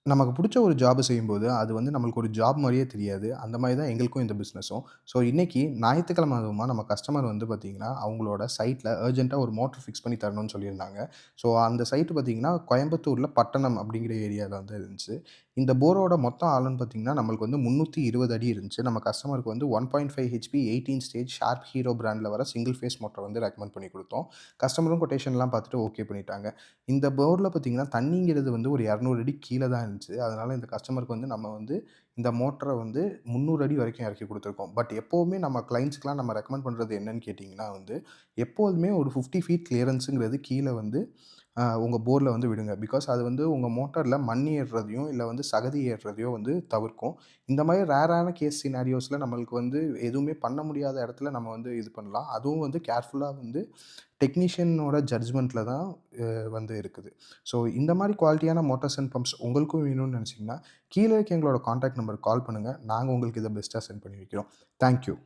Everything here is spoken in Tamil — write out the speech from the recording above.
நமக்கு புடிச்ச ஒரு ஜாப் செய்யும்போது, அது வந்து நம்மளுக்கு ஒரு ஜாப் மாரியே தெரியாது. அந்த மாரி தான் எங்களுக்கும் இந்த பிசினஸும். ஸோ இன்னைக்கு ஞாயித்துக்கிழமை அதுவுமா நம்ம கஸ்டமர் வந்து பார்த்தீங்கன்னா, அவங்களோட சைட்ல அர்ஜென்ட்டா ஒரு மோட்டர் ஃபிக்ஸ் பண்ணி தரணும்னு சொல்லியிருந்தாங்க. ஸோ அந்த சைட் பார்த்தீங்கன்னா, கோயம்புத்தூர்ல பட்டணம் அப்படிங்கிற ஏரியால வந்து இருந்துச்சு. இந்த போரோட மொத்த ஆழம்னு பார்த்தீங்கன்னா, நம்மளுக்கு வந்து 320 அடி இருந்துச்சு. நம்ம கஸ்டமருக்கு வந்து 1.5 ஹெச்பி 18 ஸ்டேஜ் ஷார்ப் ஹீரோ பிராண்ட்ல வர சிங்கிள் ஃபேஸ் மோட்டார் வந்து ரெக்கமெண்ட் பண்ணி குடுத்தோம். கஸ்டமரும் கொட்டேஷன்லாம் பார்த்துட்டு ஓகே பண்ணிட்டாங்க. இந்த போர்ல பார்த்தீங்கன்னா, தண்ணீங்கிறது வந்து ஒரு 200 அடி கீழ தான் இருந்துச்சு. அதனால இந்த கஸ்டமருக்கு வந்து நம்ம வந்து இந்த மோட்டர வந்து 300 அடி வரைக்கும் இறக்கி குடுத்துருக்கோம். பட் எப்பவுமே நம்ம கிளையண்ட்ஸ்க்குலாம் நம்ம ரெக்கமெண்ட் பண்றது என்னன்னு கேட்டீங்கன்னா வந்து, எப்போதுமே ஒரு 50 ஃபீட் கிளியரன்ஸ்ங்கிறது கீழ வந்து உங்க போர்ல வந்து விடுங்க. பிகாஸ் அது வந்து உங்க மோட்டார்ல மண் ஏறுறதையும், இல்ல வந்து சகதி ஏறுறதையோ வந்து தவிர்க்கும். இந்த மாரி ரேரான கேஸ் சினாரியோஸ்ல நம்மளுக்கு வந்து எதுவுமே பண்ண முடியாத இடத்துல நம்ம வந்து இது பண்ணலாம். அதுவும் வந்து கேர்ஃபுல்லா வந்து டெக்னீஷியனோட ஜட்ஜ்மென்ட்ல தான் வந்து இருக்குது. ஸோ இந்த மாரி குவாலிட்டியான மோட்டார்ஸ் அண்ட் பம்ப்ஸ் உங்களுக்கும் வேணும்னு நெனச்சீங்கன்னா, கீழ இருக்க எங்களோட கான்டாக்ட் நம்பருக்கு கால் பண்ணுங்க. நாங்க உங்களுக்கு இத பெஸ்ட்டா சென்ட் பண்ணி வைக்கிறோம். Thank you.